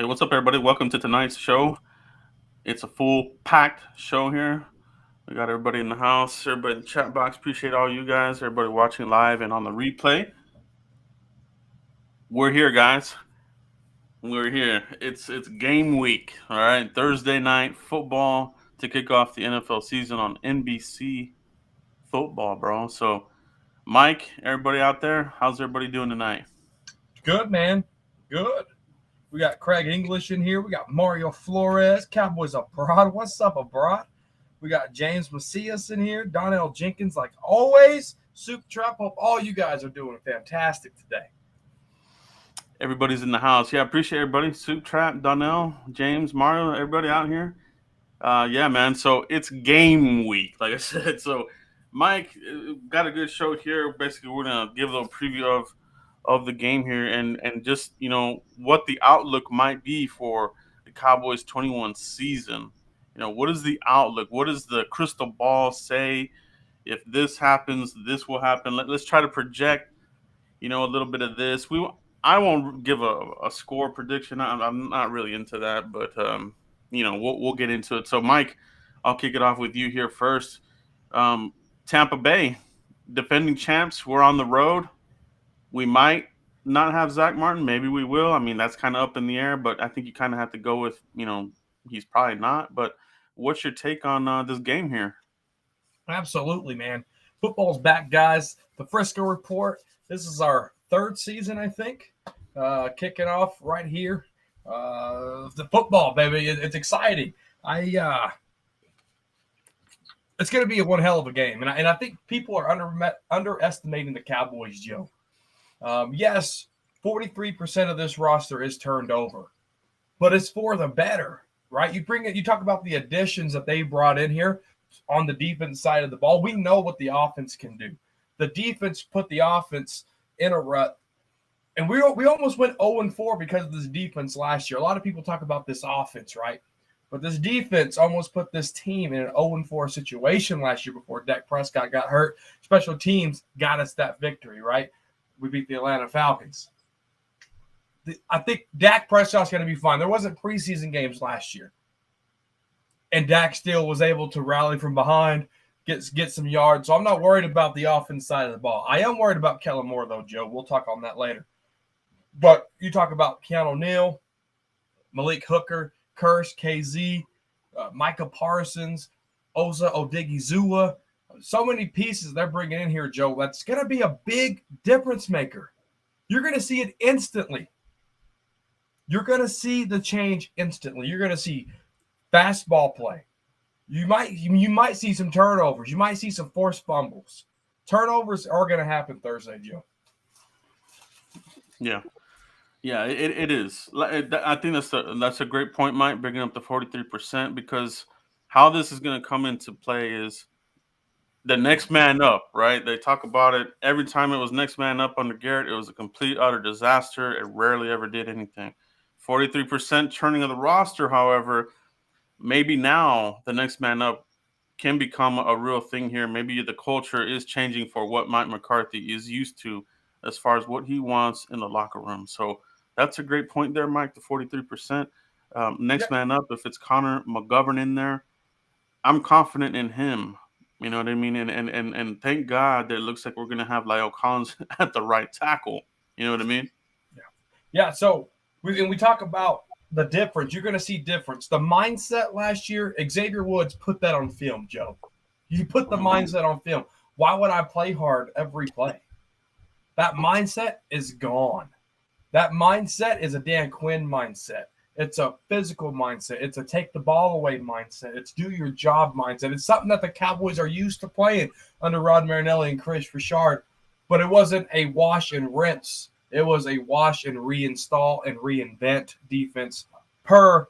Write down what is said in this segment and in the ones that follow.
what's up, everybody? Welcome to tonight's show. It's a full packed show here. We got everybody in the house, everybody in the chat box. Appreciate all you guys, everybody watching live and on the replay. We're here, guys. We're here. It's game week. All right, Thursday night football to kick off the NFL season on NBC football, bro. So, Mike, everybody out there, how's everybody doing tonight? Good, man. Good. We got Craig English in here. We got Mario Flores, Cowboys abroad. What's up, abroad? We got James Macias in here, Donnell Jenkins, like always. Soup Trap. Hope all you guys are doing fantastic today. Everybody's in the house. Yeah, appreciate everybody. Soup Trap, Donnell, James, Mario, everybody out here. Yeah, man. So it's game week, like I said. So, Mike, got a good show here. Basically, we're gonna give a little preview of the game here, and just what the outlook might be for the Cowboys 21 season. What is the outlook? What does the crystal ball say? If this happens, this will happen. Let's try to project. A little bit of this. I won't give a score prediction. I'm not really into that, but we'll get into it. So, Mike, I'll kick it off with you here first. Tampa Bay, defending champs. We're on the road. We might not have Zach Martin. Maybe we will. I mean, that's kind of up in the air, but I think you kind of have to go with, he's probably not. But what's your take on this game here? Absolutely, man. Football's back, guys. The Frisco Report. This is our third season, I think. Kicking off right here. The football, baby. It's exciting. It's going to be one hell of a game. And I think people are underestimating the Cowboys, Joe. Yes, 43% of this roster is turned over, but it's for the better, right? You talk about the additions that they brought in here on the defense side of the ball. We know what the offense can do. The defense put the offense in a rut, and we almost went 0-4 because of this defense last year. A lot of people talk about this offense, right? But this defense almost put this team in an 0-4 situation last year before Dak Prescott got hurt. Special teams got us that victory, right? We beat the Atlanta Falcons. I think Dak Prescott's going to be fine. There wasn't preseason games last year. And Dak still was able to rally from behind, get some yards. So I'm not worried about the offense side of the ball. I am worried about Kellen Moore, though, Joe. We'll talk on that later. But you talk about Keanu Neal, Malik Hooker, Curse, KZ, Micah Parsons, Osa Odigizua. So many pieces they're bringing in here, Joe. That's going to be a big difference maker. You're going to see it instantly. You're going to see the change instantly. You're going to see fast ball play. You might see some turnovers. You might see some forced fumbles. Turnovers are going to happen Thursday, Joe. Yeah. Yeah, it is. I think that's a great point, Mike, bringing up the 43%, because how this is going to come into play is the next man up, right? They talk about it every time it was next man up under Garrett. It was a complete, utter disaster. It rarely ever did anything. 43% turning of the roster, however, maybe now the next man up can become a real thing here. Maybe the culture is changing for what Mike McCarthy is used to as far as what he wants in the locker room. So that's a great point there, Mike, the 43%. Next man up, if it's Connor McGovern in there, I'm confident in him. You know what I mean? And thank God that it looks like we're going to have Lyle Collins at the right tackle. You know what I mean? Yeah, so we talk about the difference. You're going to see difference. The mindset last year, Xavier Woods put that on film, Joe. You put the mindset on film. Why would I play hard every play? That mindset is gone. That mindset is a Dan Quinn mindset. It's a physical mindset. It's a take the ball away mindset. It's do your job mindset. It's something that the Cowboys are used to playing under Rod Marinelli and Chris Richard, but it wasn't a wash and rinse. It was a wash and reinstall and reinvent defense per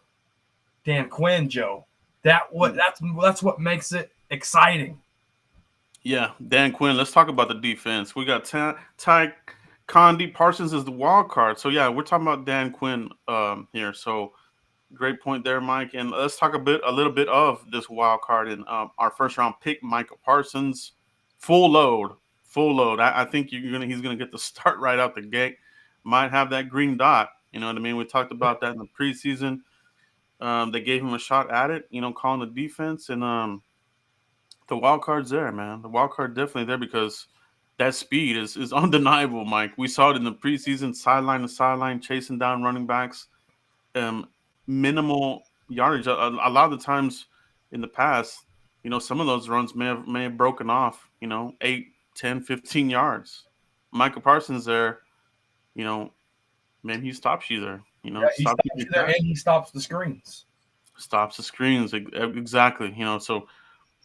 Dan Quinn, Joe. That's what makes it exciting. Yeah, Dan Quinn. Let's talk about the defense. We got Ty Condi. Parsons is the wild card. So, yeah, we're talking about Dan Quinn here. So, great point there, Mike. And let's talk a little bit of this wild card in our first-round pick, Micah Parsons. Full load. I think he's gonna get the start right out the gate. Might have that green dot, You know what I mean? We talked about that in the preseason. They gave him a shot at it, calling the defense, and the wild card's there, man. The wild card definitely there because that speed is undeniable, Mike. We saw it in the preseason, sideline to sideline, chasing down running backs. Um, Minimal yardage. A lot of the times in the past, some of those runs may have broken off, 8, 10, 15 yards. Micah Parsons there, you know, maybe he stops you there, Yeah, he stops stops you you there, and he stops the screens. stops the screens. Exactly. So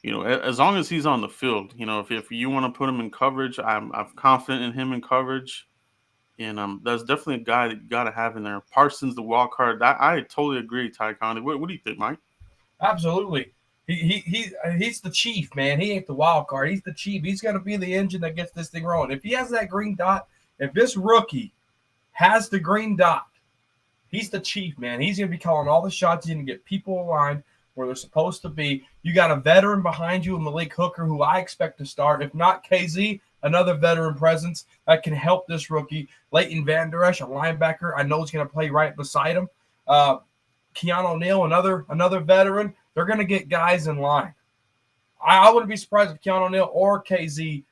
as long as he's on the field, if you want to put him in coverage, I'm confident in him in coverage. And that's definitely a guy that you got to have in there. Parsons, the wild card. I totally agree, Ty Conley. What do you think, Mike? Absolutely. He's the chief, man. He ain't the wild card. He's the chief. He's going to be the engine that gets this thing rolling. If he has that green dot, if this rookie has the green dot, he's the chief, man. He's going to be calling all the shots. He's going to get people aligned where they're supposed to be. You got a veteran behind you in Malik Hooker, who I expect to start. If not KZ, another veteran presence that can help this rookie. Leighton Van Der Esch, a linebacker, I know he's going to play right beside him. Keanu Neal, another veteran. They're going to get guys in line. I wouldn't be surprised if Keanu Neal or KZ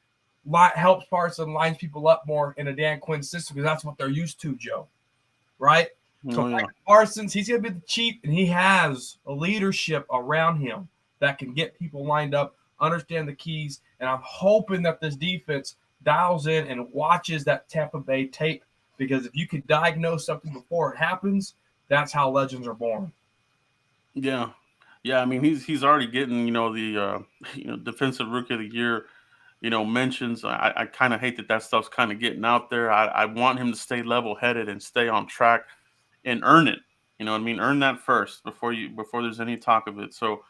helps Parsons and lines people up more in a Dan Quinn system because that's what they're used to, Joe. Right? So Parsons, he's going to be the chief, and he has a leadership around him that can get people lined up, understand the keys, and I'm hoping that this defense dials in and watches that Tampa Bay tape because if you can diagnose something before it happens, that's how legends are born. Yeah. I mean, he's already getting the defensive rookie of the year mentions. I kind of hate that stuff's kind of getting out there. I want him to stay level headed and stay on track and earn it. You know what I mean? Earn that first before there's any talk of it. So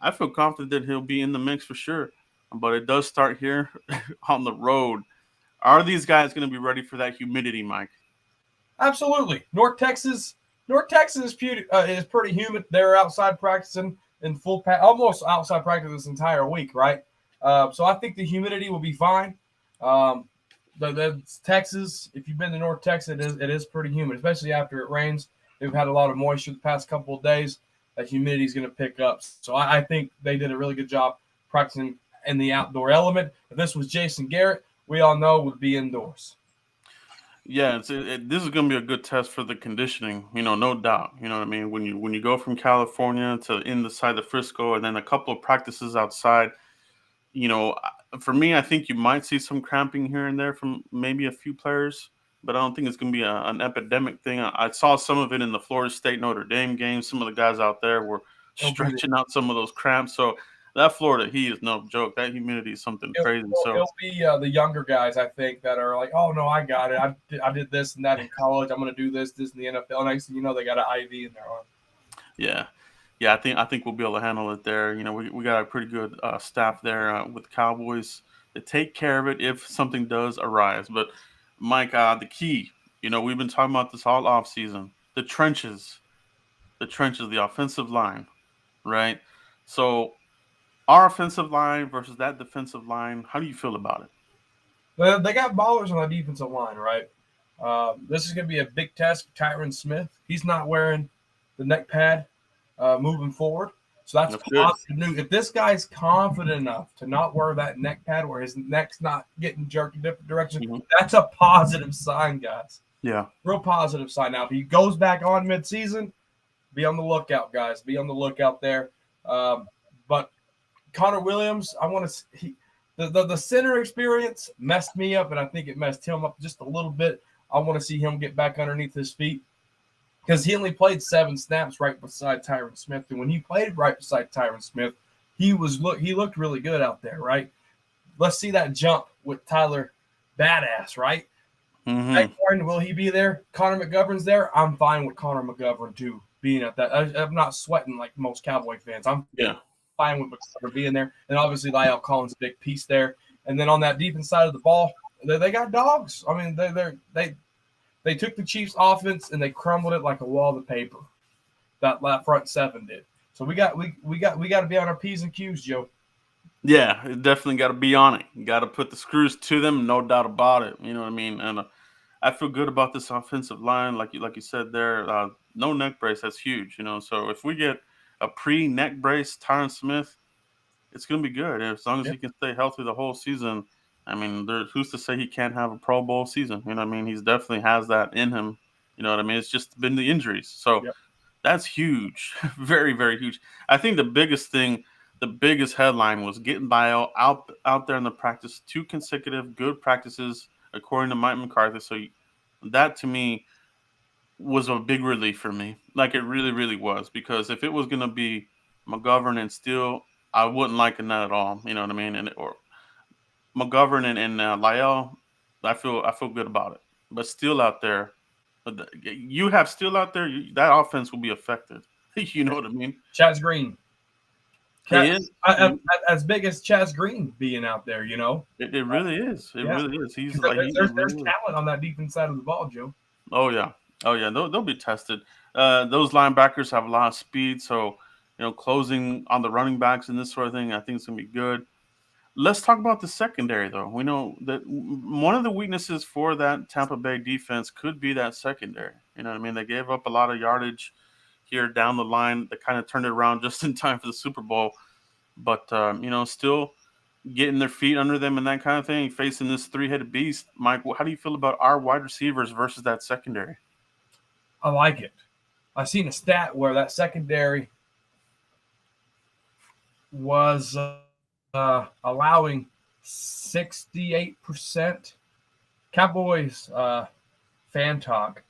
I feel confident that he'll be in the mix for sure. But it does start here on the road. Are these guys going to be ready for that humidity, Mike? Absolutely. North Texas is pretty humid. They're outside practicing in almost outside practice this entire week, right? So I think the humidity will be fine. Texas, if you've been to North Texas, it is pretty humid, especially after it rains. They've had a lot of moisture the past couple of days. That humidity is going to pick up. So I think they did a really good job practicing in the outdoor element. If this was Jason Garrett, we all know would be indoors. Yeah, this is going to be a good test for the conditioning, no doubt. You know what I mean? When you go from California to in the side of Frisco and then a couple of practices outside, for me, I think you might see some cramping here and there from maybe a few players, but I don't think it's going to be an epidemic thing. I saw some of it in the Florida State Notre Dame game. Some of the guys out there were stretching out some of those cramps. So that Florida heat is no joke. That humidity is something crazy. It'll be the younger guys, I think, that are like, oh, no, I got it. I did this and that in college. I'm going to do this in the NFL. Next thing you know, they got an IV in their arm. Yeah. I think we'll be able to handle it there. We got a pretty good staff there with Cowboys to take care of it if something does arise. But, Mike, the key, we've been talking about this all offseason, the trenches, the offensive line, right? So our offensive line versus that defensive line, how do you feel about it? Well, they got ballers on the defensive line, right? This is going to be a big test for Tyron Smith. He's not wearing the neck pad moving forward. So that's positive news. If this guy's confident enough to not wear that neck pad where his neck's not getting jerked in different directions, that's a positive sign, guys. Yeah. Real positive sign. Now, if he goes back on midseason, be on the lookout, guys. Be on the lookout there. But Connor Williams, I want to – the center experience messed me up, and I think it messed him up just a little bit. I want to see him get back underneath his feet. Because he only played 7 snaps right beside Tyron Smith. And when he played right beside Tyron Smith, he looked really good out there, right? Let's see that jump with Tyler Badass, right? Mm-hmm. Will he be there? Connor McGovern's there. I'm fine with Connor McGovern, too, being at that. I'm not sweating like most Cowboy fans. I'm fine with McGovern being there. And obviously, Lyle Collins, a big piece there. And then on that defense side of the ball, they got dogs. I mean, they took the Chiefs' offense and they crumbled it like a wall of paper. That front 7 did. So we got to be on our P's and Q's, Joe. Yeah, definitely got to be on it. You got to put the screws to them, no doubt about it. You know what I mean? And I feel good about this offensive line, like you said there. No neck brace, that's huge, you know. So if we get a pre-neck brace, Tyron Smith, it's going to be good. As long as Yeah. he can stay healthy the whole season. I mean, who's to say he can't have a Pro Bowl season? You know what I mean? He's definitely has that in him. You know what I mean? It's just been the injuries. So Yep. that's huge. Very, very huge. I think the biggest thing, the biggest headline was getting Bio out there in the practice, 2 consecutive good practices, according to Mike McCarthy. So that to me was a big relief for me. Like it really, really was. Because if it was going to be McGovern and Steele, I wouldn't like that at all. You know what I mean? And or McGovern and Lyell, I feel good about it. But Steele out there, you have Steele out there, that offense will be affected. You know what I mean? Chaz Green. It is. As big as Chaz Green being out there, you know. It really is. It Yeah. really is. He's There's, like there's really is. talent on that defense side of the ball, Joe. Oh yeah. Oh yeah. They'll be tested. Those linebackers have a lot of speed, so closing on the running backs and this sort of thing, I think it's gonna be good. Let's talk about the secondary, though. We know that one of the weaknesses for that Tampa Bay defense could be that secondary. You know what I mean? They gave up a lot of yardage here down the line. They kind of turned it around just in time for the Super Bowl. But, still getting their feet under them and that kind of thing, facing this three-headed beast. Mike, how do you feel about our wide receivers versus that secondary? I like it. I've seen a stat where that secondary was allowing 68%. Cowboys fan talk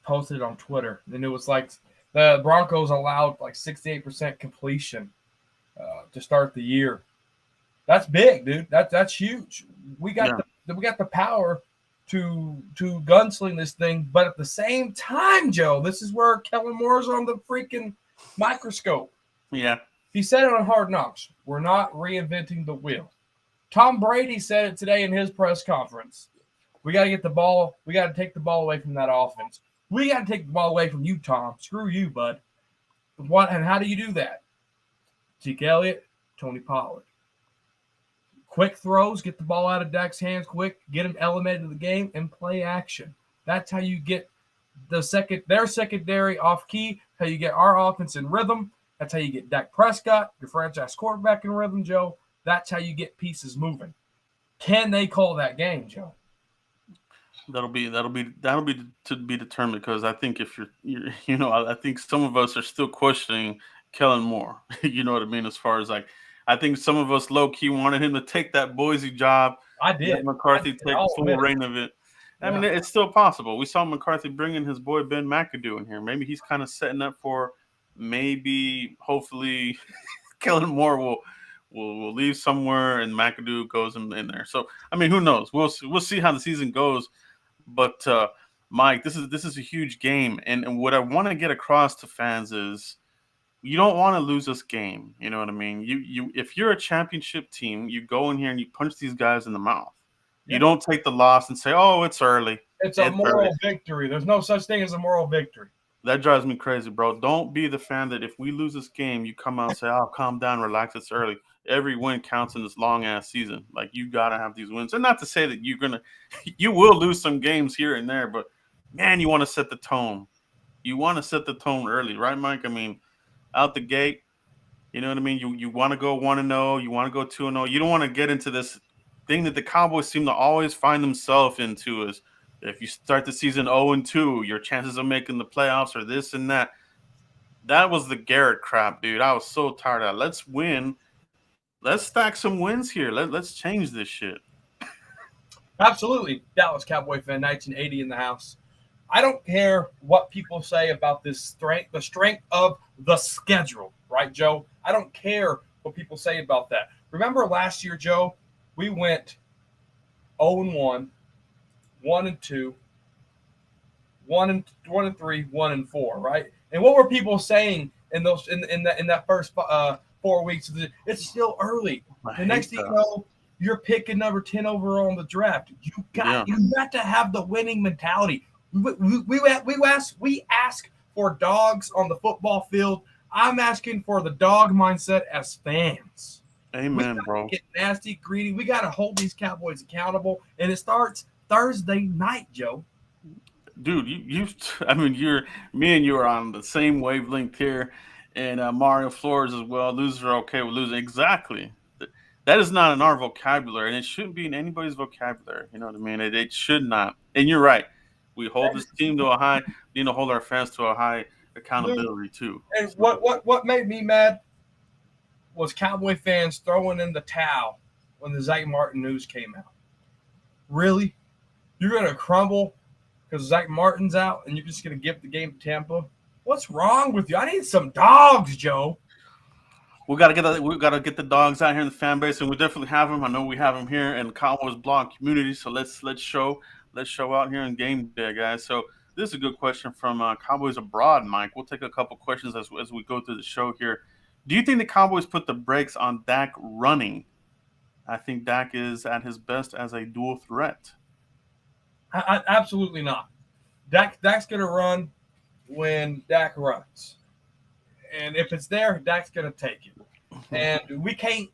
posted on Twitter, and it was like the Broncos allowed like 68% completion to start the year. That's big, dude. That's huge. We got the power to gunsling this thing, but at the same time, Joe, this is where Kellen Moore's on the freaking microscope. Yeah. He said it on Hard Knocks. We're not reinventing the wheel. Tom Brady said it today in his press conference. We got to get the ball. We got to take the ball away from that offense. We got to take the ball away from you, Tom. Screw you, bud. What and how do you do that? Ezekiel Elliott, Tony Pollard. Quick throws, get the ball out of Dak's hands quick, get him elevated to the game, and play action. That's how you get their secondary off key, how you get our offense in rhythm. That's how you get Dak Prescott, your franchise quarterback, in rhythm, Joe. That's how you get pieces moving. Can they call that game, Joe? That'll be to be determined, because I think if I think some of us are still questioning Kellen Moore. You know what I mean? As far as I think some of us low key wanted him to take that Boise job. I did. Let McCarthy take full reign of it. I mean, it's still possible. We saw McCarthy bringing his boy Ben McAdoo in here. Maybe he's kind of setting up for. Hopefully, Kellen Moore will leave somewhere and McAdoo goes in there. So I mean, who knows? We'll see how the season goes. But Mike, this is a huge game, and what I want to get across to fans is you don't want to lose this game. You know what I mean? You if you're a championship team, you go in here and you punch these guys in the mouth. You don't take the loss and say, "Oh, it's early." It's a moral victory. There's no such thing as a moral victory. That drives me crazy, bro. Don't be the fan that if we lose this game, you come out and say, "Oh, calm down, relax, it's early." Every win counts in this long-ass season. Like, you got to have these wins. And not to say that you will lose some games here and there, but, man, you want to set the tone. You want to set the tone early, right, Mike? I mean, out the gate, you know what I mean? You want to go 1-0. You want to go 2-0. You don't want to get into this thing that the Cowboys seem to always find themselves into is, if you start the season 0-2, your chances of making the playoffs are this and that. That was the Garrett crap, dude. I was so tired of that. Let's win. Let's stack some wins here. Let's change this shit. Absolutely. Dallas Cowboy fan, 1980 in the house. I don't care what people say about the strength of the schedule, right, Joe? I don't care what people say about that. Remember last year, Joe, we went 0-1. 1-2, 1-3, 1-4, right? And what were people saying in that first 4 weeks? It's still early. The next thing you know, you're picking number 10 overall in the draft. You got to have the winning mentality. We ask for dogs on the football field. I'm asking for the dog mindset as fans. Amen, bro. Get nasty, greedy. We got to hold these Cowboys accountable, and it starts Thursday night, Joe. Dude, I mean, me and you are on the same wavelength here, and Mario Flores as well. Losers are okay with losing. Exactly. That is not in our vocabulary, and it shouldn't be in anybody's vocabulary. You know what I mean? It should not. And you're right. We hold this team to a high. We need to hold our fans to a high Dude, accountability too. and So, what made me mad was Cowboy fans throwing in the towel when the Zach Martin news came out. Really? You're going to crumble because Zach Martin's out and you're just going to give the game to Tampa? What's wrong with you? I need some dogs, Joe. we got to get the dogs out here in the fan base, and we definitely have them. I know we have them here in the Cowboys blog community. So let's show out here in game day, guys. So this is a good question from Cowboys Abroad, Mike. We'll take a couple questions as we go through the show here. Do you think the Cowboys put the brakes on Dak running? I think Dak is at his best as a dual threat. Absolutely not. Dak's going to run when Dak runs. And if it's there, Dak's going to take it. And we can't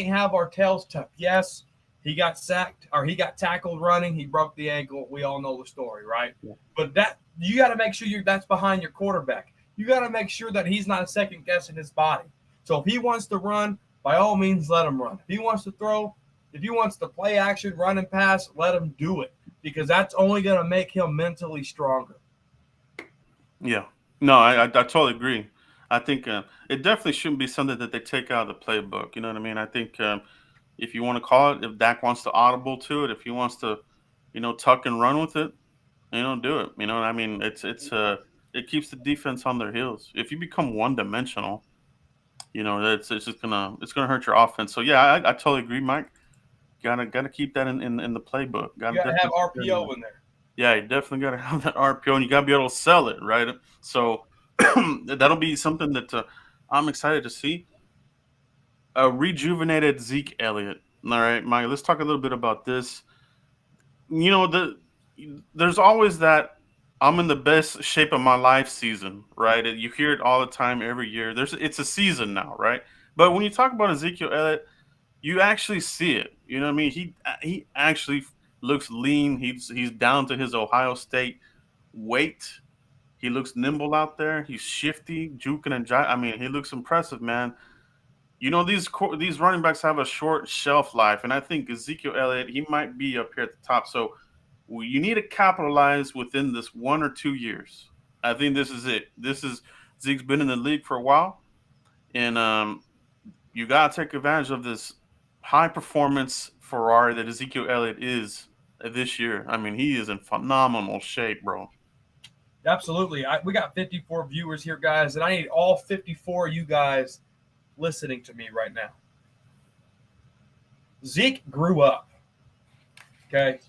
have our tails tucked. Yes, he got sacked or he got tackled running. He broke the ankle. We all know the story, right? Yeah. But that you got to make sure that's behind your quarterback. You got to make sure that he's not second guessing his body. So if he wants to run, by all means, let him run. If he wants to throw, if he wants to play action, run and pass, let him do it because that's only going to make him mentally stronger. Yeah. No, I totally agree. I think it definitely shouldn't be something that they take out of the playbook. You know what I mean? I think if you want to call it, if Dak wants to audible to it, if he wants to, tuck and run with it, do it. You know, I mean, it keeps the defense on their heels. If you become one dimensional, it's just gonna hurt your offense. So yeah, I totally agree, Mike. Gotta keep that in the playbook. You got to have RPO in there. Yeah, you definitely got to have that RPO, and you got to be able to sell it, right? So that'll be something that I'm excited to see. A rejuvenated Zeke Elliott. All right, Mike, let's talk a little bit about this. There's always that I'm in the best shape of my life season, right? You hear it all the time, every year. It's a season now, right? But when you talk about Ezekiel Elliott, you actually see it. You know what I mean? He actually looks lean. He's down to his Ohio State weight. He looks nimble out there. He's shifty, juking and I mean, he looks impressive, man. These running backs have a short shelf life, and I think Ezekiel Elliott, he might be up here at the top. So you need to capitalize within this 1 or 2 years. I think this is it. Zeke's been in the league for a while, and you got to take advantage of this high performance Ferrari that Ezekiel Elliott is this year. I mean, he is in phenomenal shape, bro. Absolutely. We got 54 viewers here, guys, and I need all 54 of you guys listening to me right now. Zeke grew up. Okay?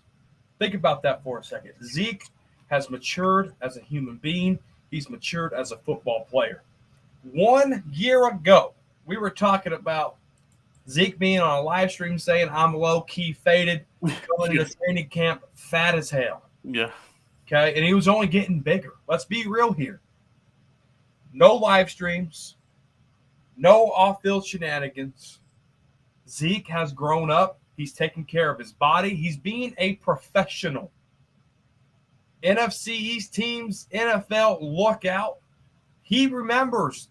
Think about that for a second. Zeke has matured as a human being. He's matured as a football player. 1 year ago, we were talking about Zeke being on a live stream saying, I'm low-key faded, going into training camp fat as hell. Yeah. Okay, and he was only getting bigger. Let's be real here. No live streams, no off-field shenanigans. Zeke has grown up. He's taking care of his body. He's being a professional. NFC East teams, NFL, look out. He remembers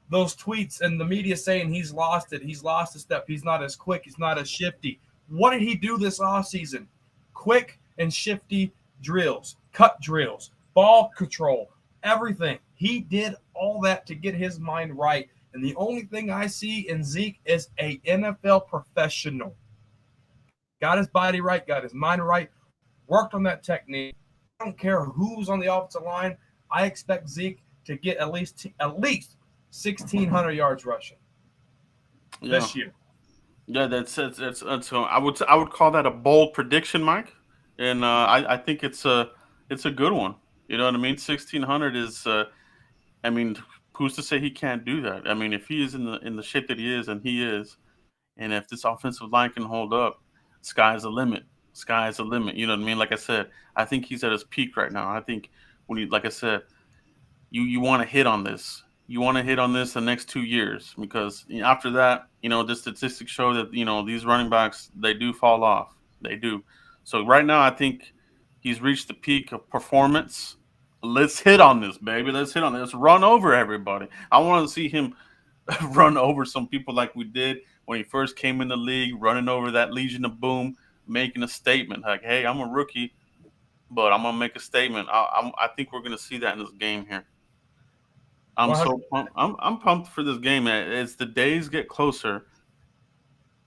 those tweets and the media saying he's lost it. He's lost a step. He's not as quick. He's not as shifty. What did he do this offseason? Quick and shifty drills, cut drills, ball control, everything. He did all that to get his mind right. And the only thing I see in Zeke is a NFL professional. Got his body right, got his mind right, worked on that technique. I don't care who's on the offensive line. I expect Zeke to get at least 1,600 yards rushing this year. Yeah, that's I would call that a bold prediction, Mike, and I think it's a good one. You know what I mean? 1,600 is. I mean, who's to say he can't do that? I mean, if he is in the shape that he is, and he is, and if this offensive line can hold up, sky's the limit. Sky's the limit. You know what I mean? Like I said, I think he's at his peak right now. I think like I said, you want to hit on this. You want to hit on this the next 2 years because after that, the statistics show that these running backs, they do fall off. They do. So right now, I think he's reached the peak of performance. Let's hit on this, baby. Let's hit on this. Let's run over everybody. I want to see him run over some people like we did when he first came in the league, running over that Legion of Boom, making a statement like, "Hey, I'm a rookie, but I'm gonna make a statement." I think we're gonna see that in this game here. I'm 100. so pumped. I'm pumped for this game. As the days get closer,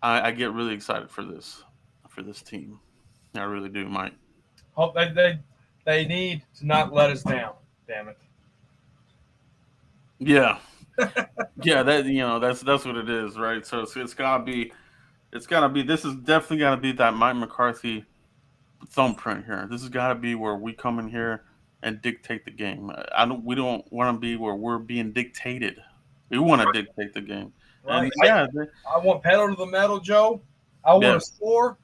I get really excited for this team. I really do, Mike. Hope they need to not let us down. Damn it. Yeah, yeah. That's what it is, right? So it's gotta be. This is definitely gotta be that Mike McCarthy thumbprint here. This has got to be where we come in here and dictate the game. I don't. We don't want to be where we're being dictated. We want to dictate the game. Right. And yeah, I want pedal to the metal, Joe. I want yeah, to score.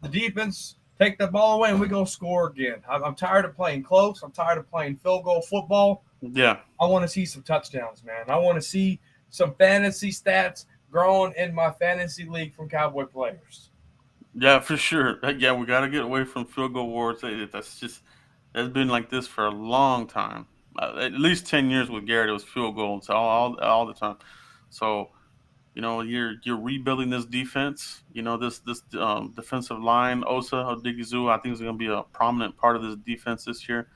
The defense take the ball away, and we go score again. I'm tired of playing close. I'm tired of playing field goal football. yeah, I want to see some touchdowns, man. I want to see some fantasy stats growing in my fantasy league from Cowboy players. yeah, for sure. Yeah, we got to get away from field goal wars. That's been like this for a long time. At least 10 years with Garrett, it was field goals all the time. So you're rebuilding this defense. This defensive line, Osa Odigizua, I think is going to be a prominent part of this defense this year.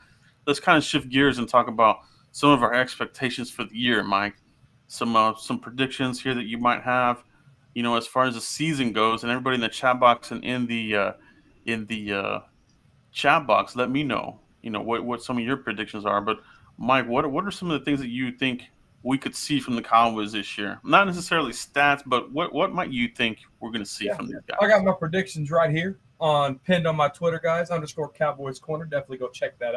Let's kind of shift gears and talk about some of our expectations for the year, Mike. Some predictions here that you might have, as far as the season goes, and everybody in the chat box and in the chat box, let me know, what some of your predictions are. But Mike, what are some of the things that you think we could see from the Cowboys this year? Not necessarily stats, but what might you think we're going to see Yeah, from these I guys? got my predictions right here pinned on my Twitter, guys. _ Cowboys Corner. Definitely go check that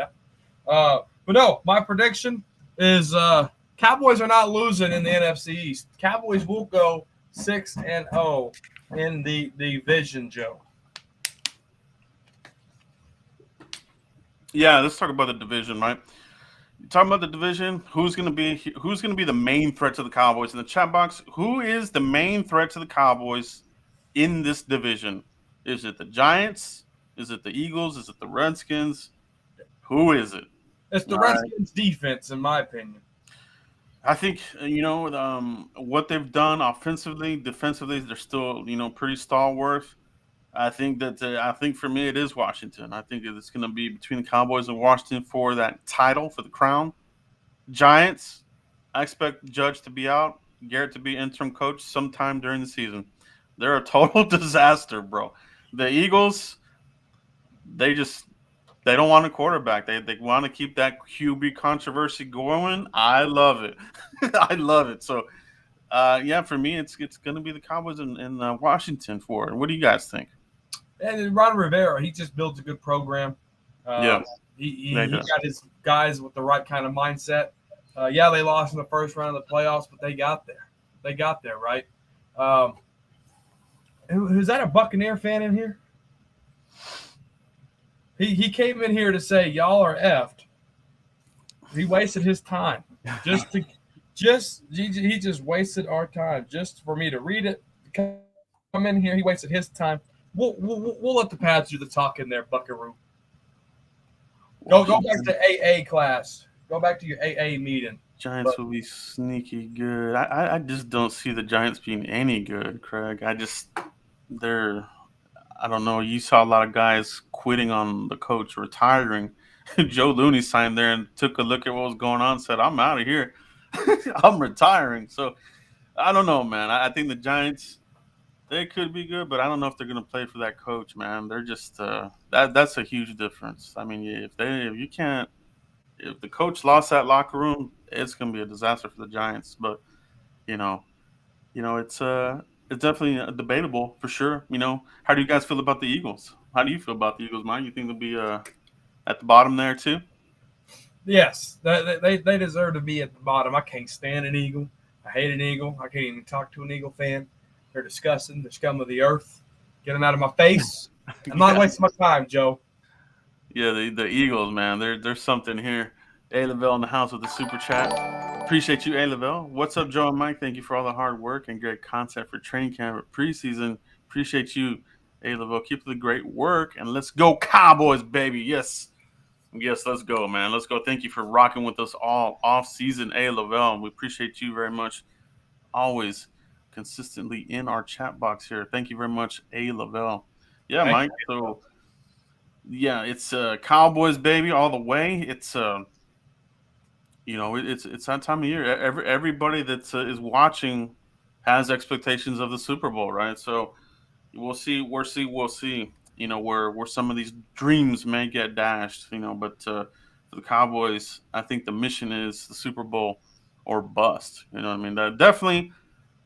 out. But no, my prediction is Cowboys are not losing in the NFC East. Cowboys will go 6-0 in the division, Joe. Yeah, let's talk about the division, Mike. Talking about the division, who's going to be the main threat to the Cowboys in the chat box? Who is the main threat to the Cowboys in this division? Is it the Giants? Is it the Eagles? Is it the Redskins? Who is it? It's the All right. Redskins' defense, in my opinion. I think what they've done offensively, defensively, they're still pretty stalwart. I think for me it is Washington. I think it's going to be between the Cowboys and Washington for that title, for the crown. Giants, I expect Judge to be out, Garrett to be interim coach sometime during the season. They're a total disaster, bro. The Eagles, they just they don't want a quarterback. They want to keep that QB controversy going. I love it. I love it. So yeah, for me, it's going to be the Cowboys in Washington for it. What do you guys think? And Ron Rivera, he just builds a good program. Yeah, He got his guys with the right kind of mindset. Yeah, they lost in the first round of the playoffs, but they got there. They got there, right? Is that a Buccaneer fan in here? He came in here to say y'all are effed. He wasted his time he just wasted our time just for me to read it. Come in here, he wasted his time. We'll let the pads do the talking there, Buckaroo. Go back to AA class. Go back to your AA meeting. Giants will be sneaky good. I just don't see the Giants being any good, Craig. They're I don't know. You saw a lot of guys quitting on the coach, retiring. Joe Looney signed there and took a look at what was going on and said, I'm out of here. I'm retiring. So I don't know, man. I think the Giants, they could be good, but I don't know if they're going to play for that coach, man. They're just that's a huge difference. I mean, if the coach lost that locker room, it's going to be a disaster for the Giants. But you know, it's definitely debatable for sure. How do you guys feel about the Eagles? How do you feel about the Eagles, Mike? You think they'll be at the bottom there too? Yes, they deserve to be at the bottom. I can't stand an Eagle. I hate an Eagle. I can't even talk to an Eagle fan. They're disgusting. They're scum of the earth. Get them out of my face. I'm not wasting my time, Joe. Yeah, the Eagles, man. There's something here. A. Lavelle in the house with the super chat. Appreciate you, A. Lavelle. What's up, Joe and Mike? Thank you for all the hard work and great content for training camp preseason. Appreciate you A. Lavelle, keep the great work, and let's go Cowboys, baby. Yes. Yes, let's go, man. Let's go. Thank you for rocking with us all off season, A. Lavelle. We appreciate you very much. Always consistently in our chat box here. Thank you very much, A. Lavelle. Yeah, Thank Mike. So yeah, it's Cowboys, baby, all the way. It's it's that time of year. Everybody that is watching has expectations of the Super Bowl, right? So we'll see. We'll see. Where some of these dreams may get dashed. But for the Cowboys, I think the mission is the Super Bowl or bust. You know what I mean? That definitely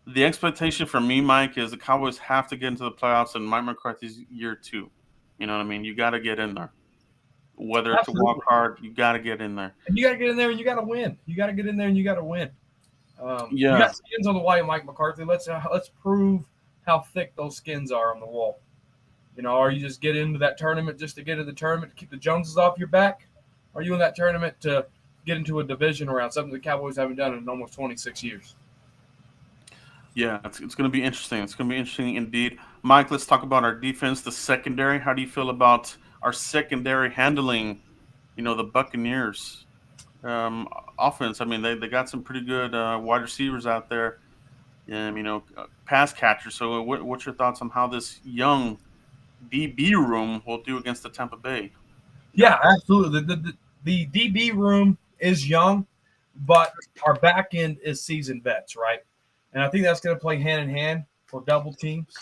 the expectation for me, Mike, is the Cowboys have to get into the playoffs in Mike McCarthy's year two. You know what I mean? You got to get in there. Whether you. it's a walk Absolutely. card, you got to get in there. And you got to get in there and you got to win. You got to get in there and you got to win. You Yeah, got skins on the wall, Mike McCarthy. Let's prove how thick those skins are on the wall. Are you just get into that tournament just to get into the tournament to keep the Joneses off your back? Or are you in that tournament to get into a division round, something the Cowboys haven't done in almost 26 years? yeah, it's going to be interesting. It's going to be interesting indeed. Mike, let's talk about our defense, the secondary. How do you feel about our secondary handling, the Buccaneers offense? I mean, they got some pretty good wide receivers out there, and pass catchers. So, what's your thoughts on how this young DB room will do against the Tampa Bay Yeah, guys? absolutely. The DB room is young, but our back end is seasoned vets, right? And I think that's going to play hand in hand for double teams.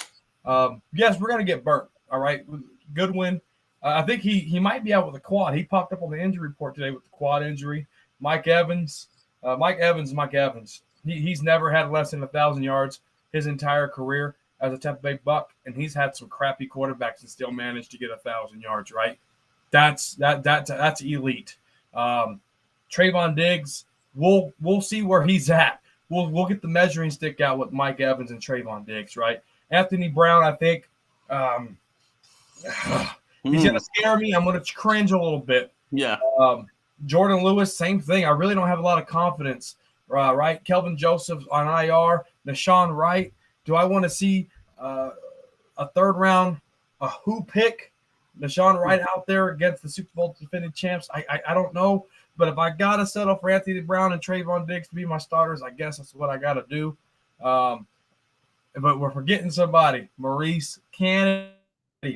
Yes, we're going to get burnt. All right, Goodwin. I think he might be out with a quad. He popped up on the injury report today with the quad injury. Mike Evans. Mike Evans. He's never had less than 1,000 yards his entire career as a Tampa Bay Buck, and he's had some crappy quarterbacks and still managed to get 1,000 yards. Right? That's elite. Trayvon Diggs. We'll see where he's at. We'll get the measuring stick out with Mike Evans and Trayvon Diggs. Right? Anthony Brown. I think. He's going to scare me. I'm going to cringe a little bit. Yeah. Jordan Lewis, same thing. I really don't have a lot of confidence. Right? Kelvin Joseph on IR. Nashawn Wright. Do I want to see a third round, a who pick? Nashawn Wright out there against the Super Bowl defending champs? I don't know. But if I got to settle for Anthony Brown and Trayvon Diggs to be my starters, I guess that's what I got to do. But we're forgetting somebody. Maurice Kennedy,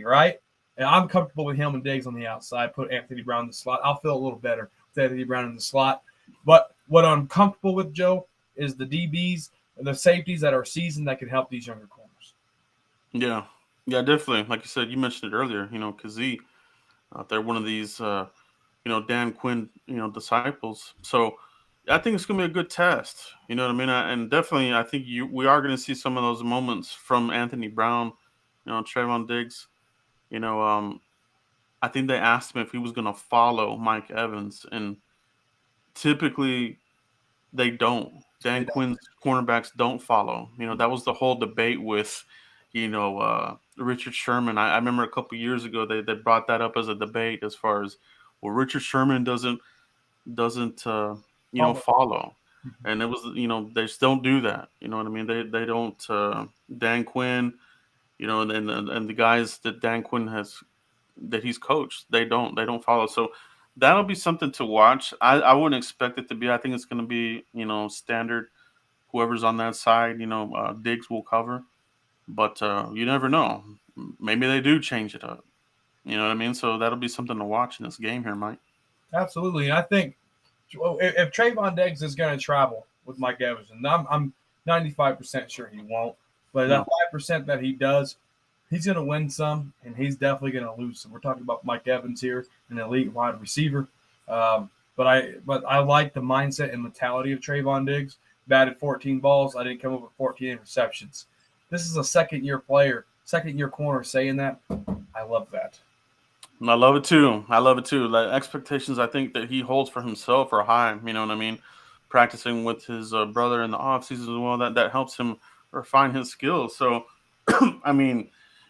right? And I'm comfortable with him and Diggs on the outside. Put Anthony Brown in the slot. I'll feel a little better with Anthony Brown in the slot. But what I'm comfortable with, Joe, is the DBs, the safeties that are seasoned that can help these younger corners. Yeah. Yeah, definitely. Like you said, you mentioned it earlier, Kazee, they're one of these, Dan Quinn, disciples. So I think it's going to be a good test. You know what I mean? And definitely, I think we are going to see some of those moments from Anthony Brown, Trayvon Diggs. I think they asked him if he was going to follow Mike Evans, and typically they don't. Dan Quinn's cornerbacks don't follow. That was the whole debate with, Richard Sherman. I remember a couple years ago they brought that up as a debate as far as, well, Richard Sherman doesn't follow, and it was they just don't do that. You know what I mean? They don't. Dan Quinn, and the guys that Dan Quinn that he's coached, they don't follow. So that'll be something to watch. I wouldn't expect it to be. I think it's going to be standard. Whoever's on that side, Diggs will cover, but you never know. Maybe they do change it up. You know what I mean? So that'll be something to watch in this game here, Mike. Absolutely. And I think if Trayvon Diggs is going to travel with Mike Evans, and I'm 95% sure he won't, but that 5% that he does, he's going to win some, and he's definitely going to lose some. We're talking about Mike Evans here, an elite wide receiver. But I like the mindset and mentality of Trayvon Diggs. Batted 14 balls. I didn't come up with 14 interceptions. This is a second-year player, second-year corner saying that. I love that. I love it too. Like, expectations, I think that he holds for himself are high. You know what I mean? Practicing with his brother in the off season as well, that helps him refine his skills. So, I mean,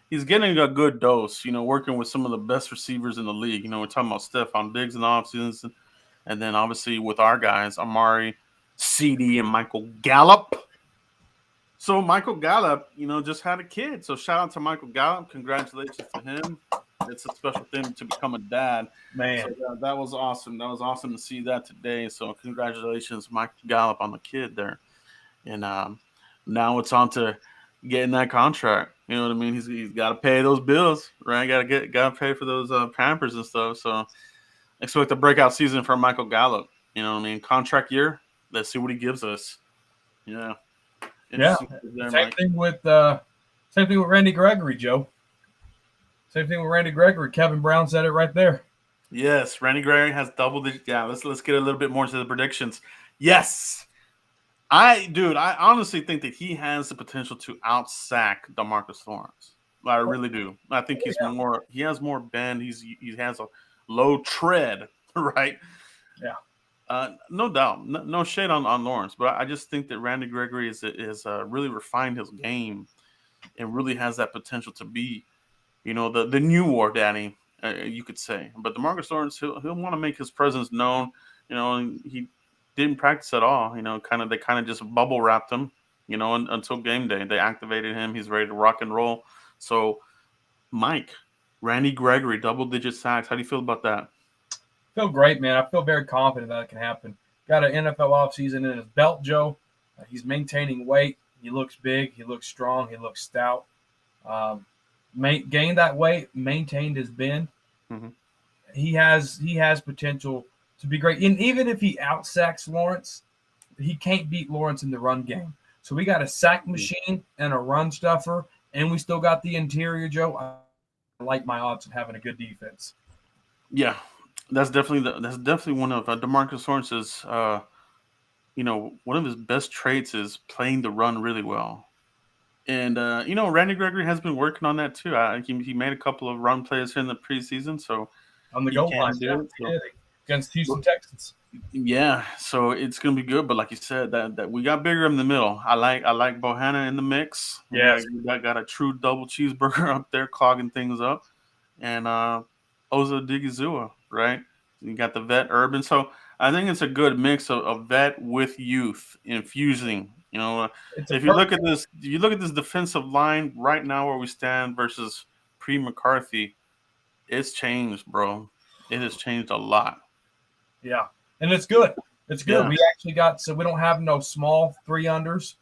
he's getting a good dose. Working with some of the best receivers in the league. We're talking about Stephon Diggs in the off season, and then obviously with our guys, Amari, CD, and Michael Gallup. So Michael Gallup, just had a kid. So shout out to Michael Gallup. Congratulations to him. It's a special thing to become a dad. So Man. that was awesome. That was awesome to see that today. So congratulations, Michael Gallup, on the kid there. And now it's on to getting that contract. You know what I mean? He's got to pay those bills, right? Got to pay for those Pampers and stuff. So expect a breakout season for Michael Gallup. You know what I mean? Contract year. Let's see what he gives us. Yeah. Yeah. There, Same Mike. thing with Randy Gregory, Joe. Same thing with Randy Gregory. Kevin Brown said it right there. Yes, Randy Gregory has double digit. Yeah, let's get a little bit more into the predictions. Yes. I honestly think that he has the potential to outsack DeMarcus Lawrence. I really do. I think he has more bend. He has a low tread, right? Yeah. No doubt. No shade on Lawrence, but I just think that Randy Gregory is really refined his game and really has that potential to be, the new War Daddy, you could say. But DeMarcus Lawrence, he'll want to make his presence known. And he didn't practice at all. They kind of just bubble wrapped him. Until game day, they activated him. He's ready to rock and roll. So, Mike, Randy Gregory, double-digit sacks. How do you feel about that? Feel great, man. I feel very confident that it can happen. Got an NFL offseason in his belt, Joe. He's maintaining weight. He looks big. He looks strong. He looks stout. Gained that weight, maintained his bend. Mm-hmm. He has potential to be great. And even if he outsacks Lawrence, he can't beat Lawrence in the run game. So we got a sack machine and a run stuffer, and we still got the interior, Joe. I like my odds of having a good defense. Yeah, that's definitely one of DeMarcus Lawrence's. One of his best traits is playing the run really well. And Randy Gregory has been working on that too. He made a couple of run plays here in the preseason, so on the goal line against Houston Texans. Yeah, so it's gonna be good. But like you said, that we got bigger in the middle. I like Bohanna in the mix. Yeah, we got a true double cheeseburger up there clogging things up, and Oza Digizua, right? You got the vet Urban. So I think it's a good mix of vet with youth infusing. If you look at this defensive line right now where we stand versus pre-McCarthy, it's changed, bro. It has changed a lot. Yeah, and it's good. It's good. Yeah. We actually we don't have no small 3-unders.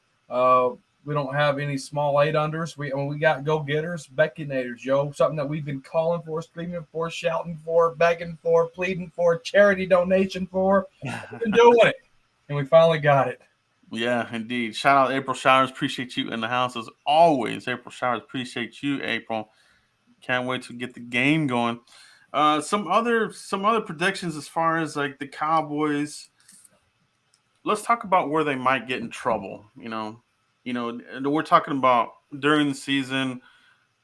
We don't have any small 8-unders. We got go-getters, Beckinators, Joe. Something that we've been calling for, screaming for, shouting for, begging for, pleading for, charity donation for. We've been doing it, and we finally got it. Yeah, indeed. Shout out April Showers. Appreciate you in the house as always. April Showers. Appreciate you, April. Can't wait to get the game going. Some other predictions as far as like the Cowboys. Let's talk about where they might get in trouble. We're talking about during the season.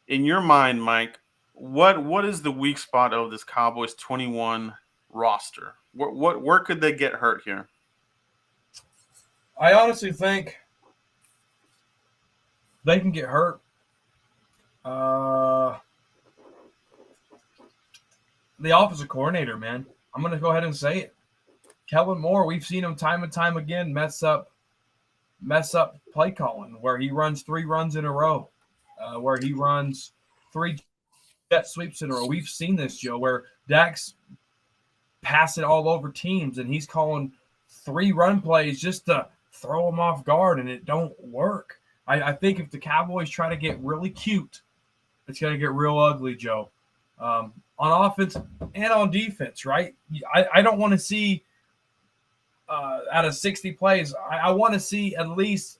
In your mind, Mike, what is the weak spot of this Cowboys 21 roster? Where could they get hurt here? I honestly think they can get hurt. The offensive coordinator, man. I'm going to go ahead and say it. Kellen Moore, we've seen him time and time again mess up play calling, where he runs 3 runs in a row, where he runs 3 jet sweeps in a row. We've seen this, Joe, where Dak's passing all over teams, and he's calling 3 run plays just to throw them off guard, and it don't work. I think if the Cowboys try to get really cute, it's going to get real ugly, Joe. On offense and on defense, right? I don't want to see out of 60 plays, I want to see at least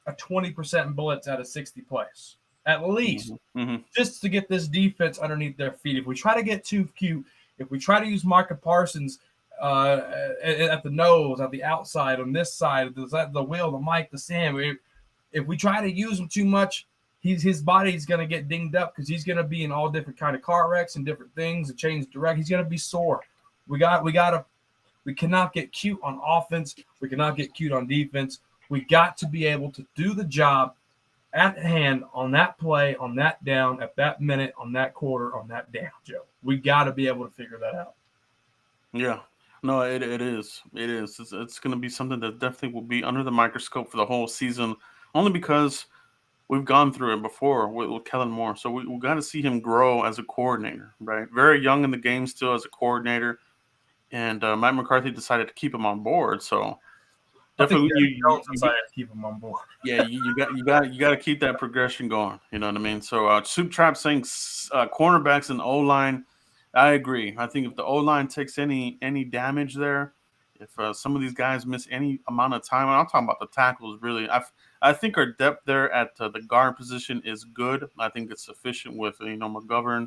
a 20% blitz out of 60 plays. At least. Mm-hmm. Just to get this defense underneath their feet. If we try to get too cute, if we try to use Micah Parsons at the nose, at the outside, on this side, the wheel, the mic, the Sam, if we try to use him too much, his body's going to get dinged up because he's going to be in all different kind of car wrecks and different things and change direct. He's going to be sore. We cannot get cute on offense. We cannot get cute on defense. We got to be able to do the job at hand on that play, on that down, at that minute, on that quarter, on that down, Joe. We got to be able to figure that out. Yeah. No, it is. It is. It's going to be something that definitely will be under the microscope for the whole season only because we've gone through it before with Kellen Moore. So we got to see him grow as a coordinator, right? Very young in the game still as a coordinator. And Mike McCarthy decided to keep him on board. So I think definitely, Jerry Jones decided to keep him on board. yeah, you got to keep that progression going. You know what I mean? So Soup Trap saying cornerbacks and O line. I agree. I think if the O line takes any damage there, if some of these guys miss any amount of time, and I'm talking about the tackles, really, I think our depth there at the guard position is good. I think it's sufficient with McGovern,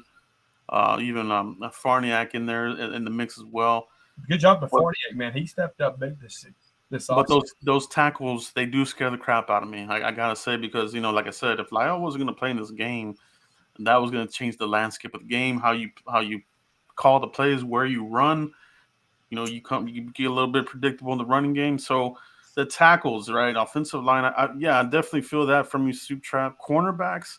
even Farniak in there in the mix as well. Good job to Farniak, man. He stepped up big this But offseason. those tackles, they do scare the crap out of me. I gotta say, because like I said, if Lyle wasn't gonna play in this game, that was gonna change the landscape of the game. How you call the plays, where you run. You get a little bit predictable in the running game. So the tackles, right, offensive line, I definitely feel that from you, Soup Trap. Cornerbacks,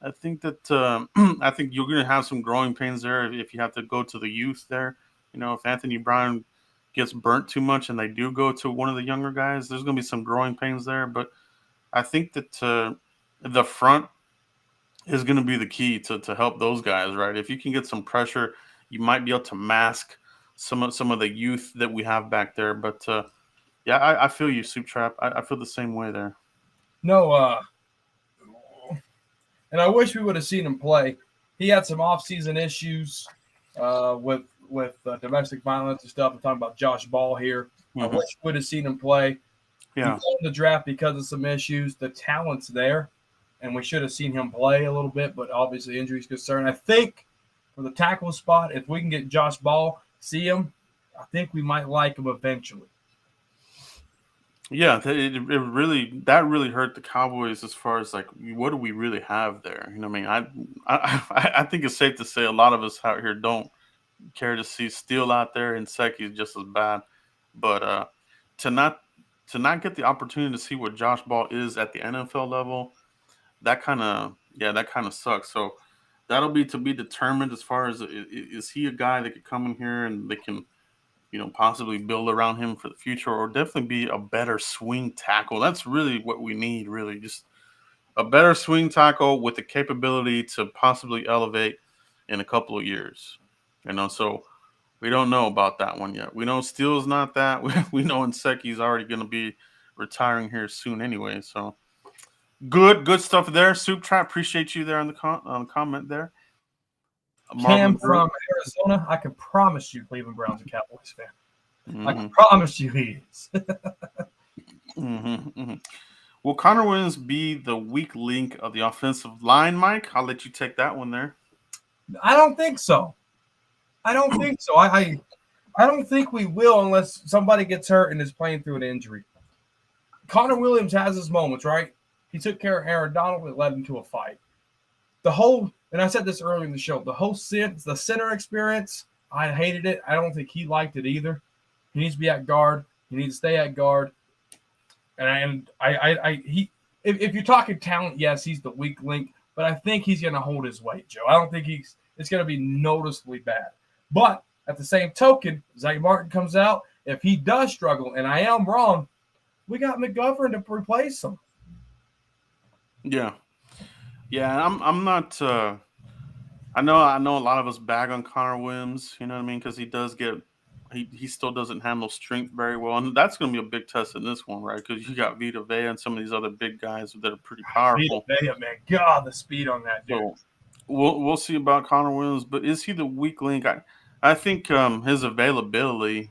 I think that I think you're gonna have some growing pains there if you have to go to the youth there. If Anthony Brown gets burnt too much and they do go to one of the younger guys, there's going to be some growing pains there. But I think that the front is going to be the key to help those guys, right? If you can get some pressure, you might be able to mask some of the youth that we have back there. But I feel you, Soup Trap. I feel the same way there. No, and I wish we would have seen him play. He had some off-season issues with domestic violence and stuff. I'm talking about Josh Ball here. Mm-hmm. I wish we would have seen him play. Yeah. He fell in the draft because of some issues. The talent's there, and we should have seen him play a little bit, but obviously injuries concern. I think for the tackle spot, if we can get Josh Ball, see him, I think we might like him eventually. Yeah, it really hurt the Cowboys as far as like, what do we really have there? I mean, I think it's safe to say a lot of us out here don't care to see Steele out there, and Seki is just as bad. But to not get the opportunity to see what Josh Ball is at the NFL level, that kind of sucks. So that'll be to be determined as far as is he a guy that could come in here and they can possibly build around him for the future, or definitely be a better swing tackle. That's really what we need, really, just a better swing tackle with the capability to possibly elevate in a couple of years. So we don't know about that one yet. We know Steele's not that. We know Nseki's already going to be retiring here soon anyway. So good stuff there. Soup Trap, appreciate you there on the comment there. Cam from Arizona, I can promise you Cleveland Browns and Cowboys fan. Mm-hmm. I can promise you he is. Will Connor Williams be the weak link of the offensive line, Mike? I'll let you take that one there. I don't think so. I don't think we will unless somebody gets hurt and is playing through an injury. Connor Williams has his moments, right? He took care of Aaron Donald. It led him to a fight. And I said this earlier in the show, the center experience, I hated it. I don't think he liked it either. He needs to be at guard. He needs to stay at guard. And if you're talking talent, yes, he's the weak link, but I think he's going to hold his weight, Joe. I don't think it's going to be noticeably bad. But at the same token, Zach Martin comes out. If he does struggle, and I am wrong, we got McGovern to replace him. Yeah. Yeah, I'm not. I know a lot of us bag on Connor Williams. You know what I mean? Because he does he still doesn't handle strength very well, and that's going to be a big test in this one, right? Because you got Vita Vea and some of these other big guys that are pretty powerful. Vita Vea, man, God, the speed on that dude. So we'll see about Connor Williams, but is he the weak link? I think his availability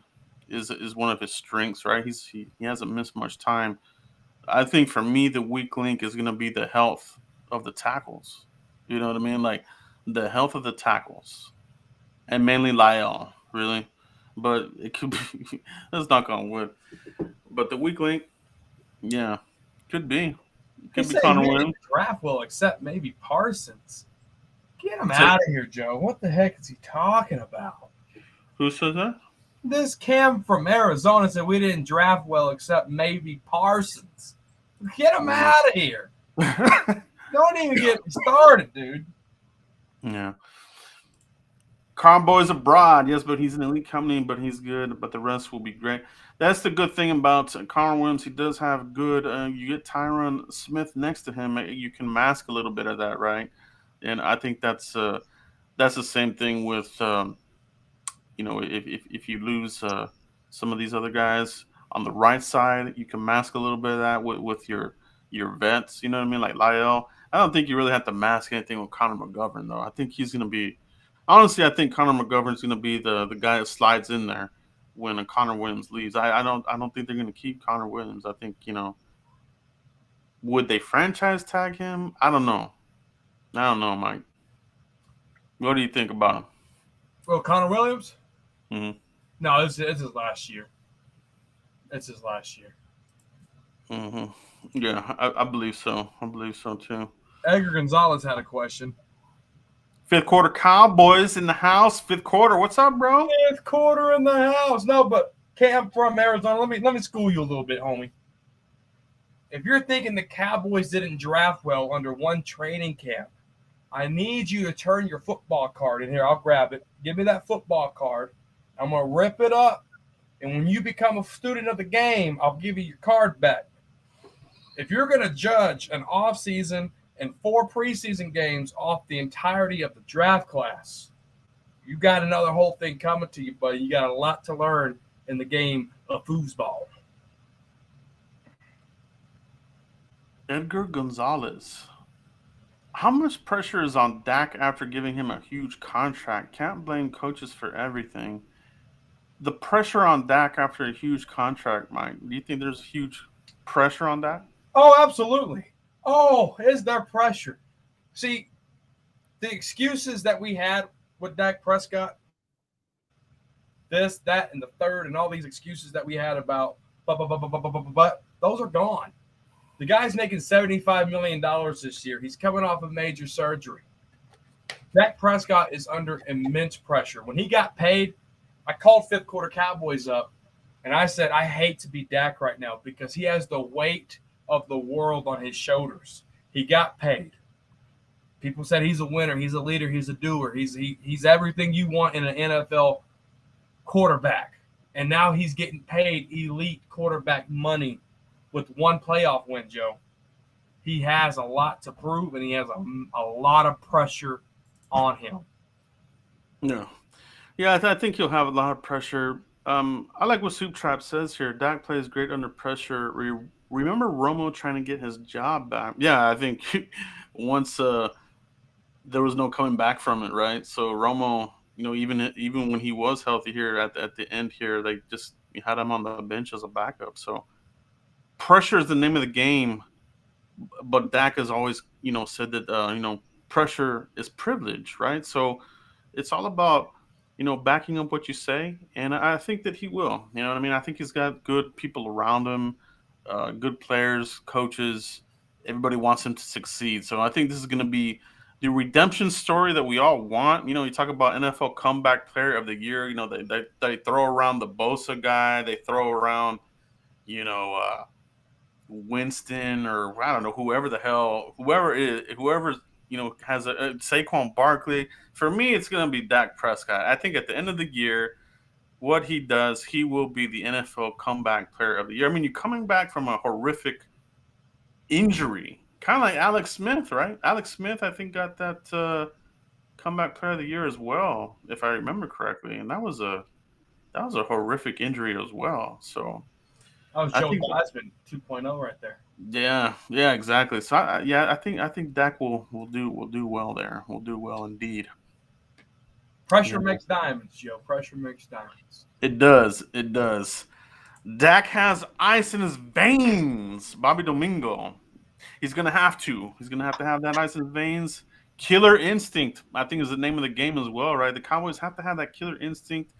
is one of his strengths, right? He hasn't missed much time. I think for me, the weak link is going to be the health of the tackles. You know what I mean? Like the health of the tackles, and mainly Lyle, really. But it could be, let's knock on wood. But the weak link, yeah, could be. Could be Connor Williams. Draft will accept maybe Parsons. Get him out of here, Joe. What the heck is he talking about? Who says that? This Cam from Arizona said we didn't draft well except maybe Parsons. Get him out of here. Don't even get me started, dude. Yeah. Cowboys abroad, yes, but he's an elite company, but he's good, but the rest will be great. That's the good thing about Connor Williams. He does have good. You get Tyron Smith next to him, you can mask a little bit of that, right? And I think that's the same thing with if you lose some of these other guys on the right side, you can mask a little bit of that with your vets. You know what I mean? Like Lyle. I don't think you really have to mask anything with Connor McGovern though. I think he's going to be honestly. I think Connor McGovern's going to be the guy that slides in there when Connor Williams leaves. I don't think they're going to keep Connor Williams. I think would they franchise tag him? I don't know, Mike. What do you think about him? Well, Connor Williams? Mm-hmm. No, it's his last year. It's his last year. Mm-hmm. Yeah, I believe so. I believe so too. Edgar Gonzalez had a question. Fifth quarter Cowboys in the house. Fifth quarter. What's up, bro? Fifth quarter in the house. No, but Cam from Arizona. Let me school you a little bit, homie. If you're thinking the Cowboys didn't draft well under one training camp, I need you to turn your football card in here. I'll grab it. Give me that football card. I'm going to rip it up. And when you become a student of the game, I'll give you your card back. If you're going to judge an offseason and 4 preseason games off the entirety of the draft class, you got another whole thing coming to you, buddy. You got a lot to learn in the game of foosball. Edgar Gonzalez. How much pressure is on Dak after giving him a huge contract? Can't blame coaches for everything. The pressure on Dak after a huge contract, Mike. Do you think there's huge pressure on that? Oh, absolutely. Oh, is there pressure? See, the excuses that we had with Dak Prescott, this, that, and the third, and all these excuses that we had about, but those are gone. The guy's making $75 million this year. He's coming off of major surgery. Dak Prescott is under immense pressure. When he got paid, I called fifth quarter Cowboys up, and I said, I hate to be Dak right now because he has the weight of the world on his shoulders. He got paid. People said he's a winner, he's a leader, he's a doer. He's everything you want in an NFL quarterback. And now he's getting paid elite quarterback money with one playoff win, Joe. He has a lot to prove, and he has a lot of pressure on him. No. Yeah, I think you'll have a lot of pressure. I like what Soup Trap says here. Dak plays great under pressure. Remember Romo trying to get his job back? Yeah, I think once there was no coming back from it, right? So Romo, even when he was healthy here at the end here, they just had him on the bench as a backup. So pressure is the name of the game, but Dak has always, said that pressure is privilege, right? So it's all about backing up what you say, and I think that he will. You know what I mean? I think he's got good people around him, good players, coaches. Everybody wants him to succeed. So I think this is going to be the redemption story that we all want. You talk about NFL comeback player of the year. They throw around the Bosa guy. They throw around, Winston, or I don't know, whoever has a Saquon Barkley. For me, it's going to be Dak Prescott. I think at the end of the year, what he does, he will be the NFL comeback player of the year. I mean, you're coming back from a horrific injury, kind of like Alex Smith, right? Alex Smith, I think, got that comeback player of the year as well, if I remember correctly, and that was a horrific injury as well. So that was Joe Theismann 2.0 right there. Yeah, exactly. So I think Dak will do well there. Will do well indeed. Pressure makes diamonds, Joe. Pressure makes diamonds. It does. It does. Dak has ice in his veins. Bobby Domingo. He's gonna have to. He's gonna have to have that ice in his veins. Killer instinct, I think, is the name of the game as well, right? The Cowboys have to have that killer instinct.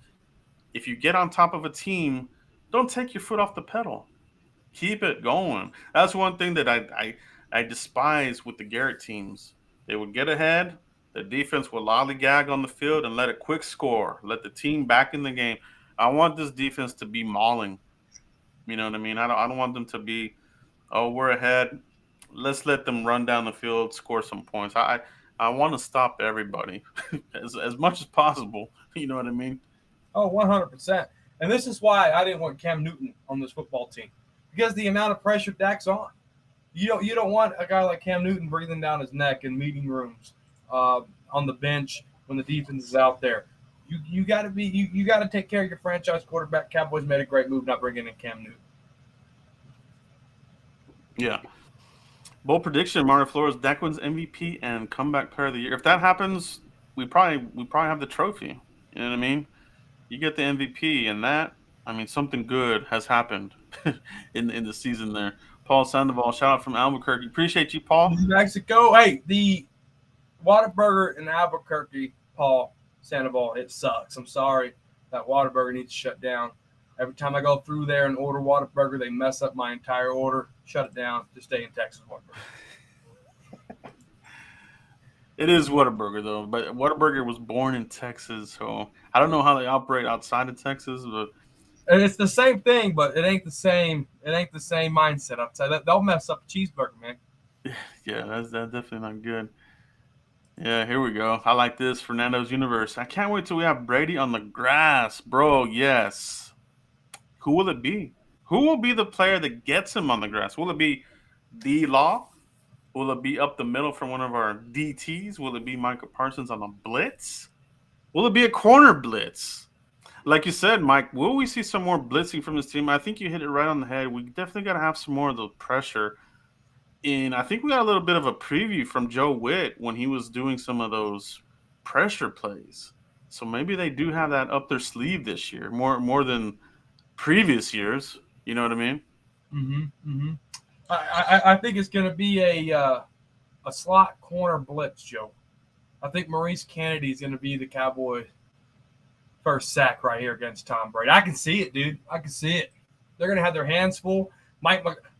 If you get on top of a team, don't take your foot off the pedal. Keep it going. That's one thing that I despise with the Garrett teams. They would get ahead. The defense will lollygag on the field and let a quick score. Let the team back in the game. I want this defense to be mauling. You know what I mean? I don't want them to be, oh, we're ahead. Let's let them run down the field, score some points. I I want to stop everybody as much as possible. You know what I mean? Oh, 100%. And this is why I didn't want Cam Newton on this football team, because the amount of pressure Dak's on. You don't want a guy like Cam Newton breathing down his neck in meeting rooms, on the bench when the defense is out there. You got to you got to take care of your franchise quarterback. Cowboys made a great move not bringing in Cam Newton. Yeah. Bold prediction: Mario Flores, Dak wins MVP and comeback player of the year. If that happens, we probably have the trophy. You know what I mean? You get the MVP, and that, I mean, something good has happened in the season there. Paul Sandoval, shout out from Albuquerque. Appreciate you, Paul. New Mexico. Hey, the Whataburger in Albuquerque, Paul Sandoval, it sucks. I'm sorry. That Whataburger needs to shut down. Every time I go through there and order Whataburger, they mess up my entire order. Shut it down. Just stay in Texas, Whataburger. It is Whataburger though, but Whataburger was born in Texas, so I don't know how they operate outside of Texas, but And it's the same thing, but it ain't the same. It ain't the same mindset. I'll tell you that they'll mess up a cheeseburger, man. yeah, that's definitely not good. Yeah, here we go. I like this. Fernando's Universe. I can't wait till we have Brady on the grass, bro. Yes. Who will it be? Who will be the player that gets him on the grass? Will it be D Law? Will it be up the middle from one of our DTs? Will it be Micah Parsons on the blitz? Will it be a corner blitz? Like you said, Mike, will we see some more blitzing from this team? I think you hit it right on the head. We definitely got to have some more of the pressure. And I think we got a little bit of a preview from Joe Witt when he was doing some of those pressure plays. So maybe they do have that up their sleeve this year, more than previous years. You know what I mean? Mm-hmm. Mm-hmm. I think it's going to be a slot corner blitz, Joe. I think Maurice Kennedy is going to be the Cowboy first sack right here against Tom Brady. I can see it, dude. I can see it. They're going to have their hands full.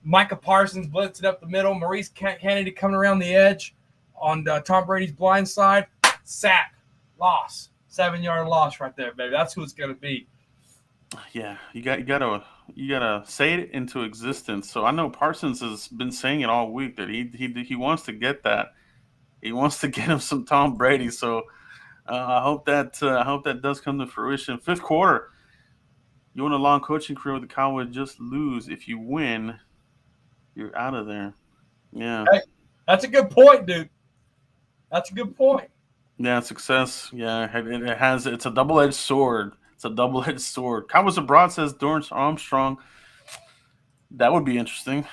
Micah Parsons blitzing up the middle. Maurice Kennedy coming around the edge on Tom Brady's blind side. Sack. Loss. 7-yard loss right there, baby. That's who it's going to be. Yeah, you gotta say it into existence. So I know Parsons has been saying it all week that he wants to get that. He wants to get him some Tom Brady. So I hope that does come to fruition. Fifth quarter. You want a long coaching career with the Cowboys? Just lose. If you win, you're out of there. Yeah. Hey, that's a good point, dude. That's a good point. Yeah, success. Yeah, it's a double-edged sword. It's a double-edged sword. Cowboys Abroad says Dorrance Armstrong. That would be interesting.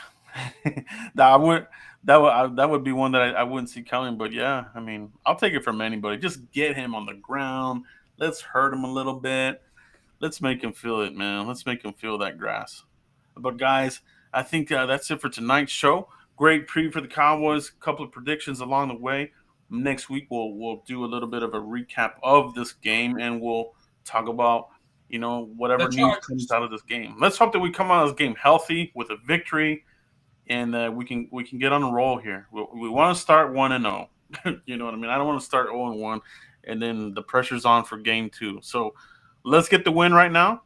that would be one that I wouldn't see coming. But yeah, I mean, I'll take it from anybody. Just get him on the ground. Let's hurt him a little bit. Let's make him feel it, man. Let's make him feel that grass. But guys, I think that's it for tonight's show. Great preview for the Cowboys. A couple of predictions along the way. Next week we'll do a little bit of a recap of this game, and we'll talk about whatever news comes out of this game. Let's hope that we come out of this game healthy with a victory, and we can get on a roll here. We want to start 1-0. You know what I mean? I don't want to start 0-1, and then the pressure's on for game 2. So let's get the win right now.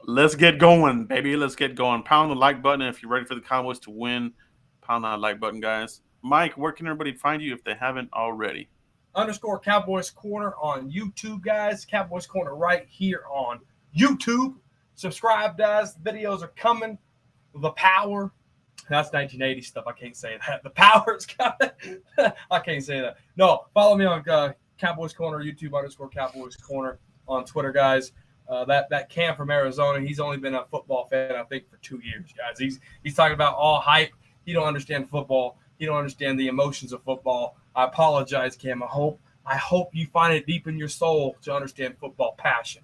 Let's get going, baby. Let's get going. Pound the like button if you're ready for the Cowboys to win. Pound that like button, guys. Mike, where can everybody find you if they haven't already? _ Cowboys Corner on YouTube, guys. Cowboys Corner right here on YouTube. Subscribe, guys. The videos are coming. The power. That's 1980 stuff. I can't say that. The power's coming. I can't say that. No, follow me on Cowboys Corner, YouTube _ Cowboys Corner on Twitter, guys. That Cam from Arizona, he's only been a football fan, I think, for 2 years, guys. He's talking about all hype. He don't understand football. He don't understand the emotions of football. I apologize, Cam. I hope you find it deep in your soul to understand football passion.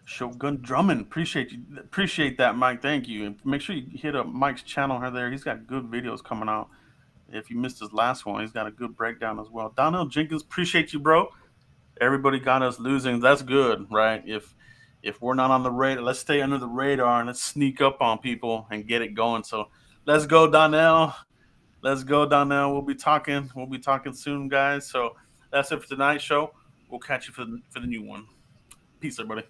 Shogun Drummond, appreciate that, Mike. Thank you. And make sure you hit up Mike's channel there. He's got good videos coming out. If you missed his last one, he's got a good breakdown as well. Donnell Jenkins, appreciate you, bro. Everybody got us losing. That's good, right? If we're not on the radar, let's stay under the radar and let's sneak up on people and get it going. So let's go, Donnell. Let's go, Donnell. We'll be talking soon, guys. So that's it for tonight's show. We'll catch you for the new one. Peace, everybody.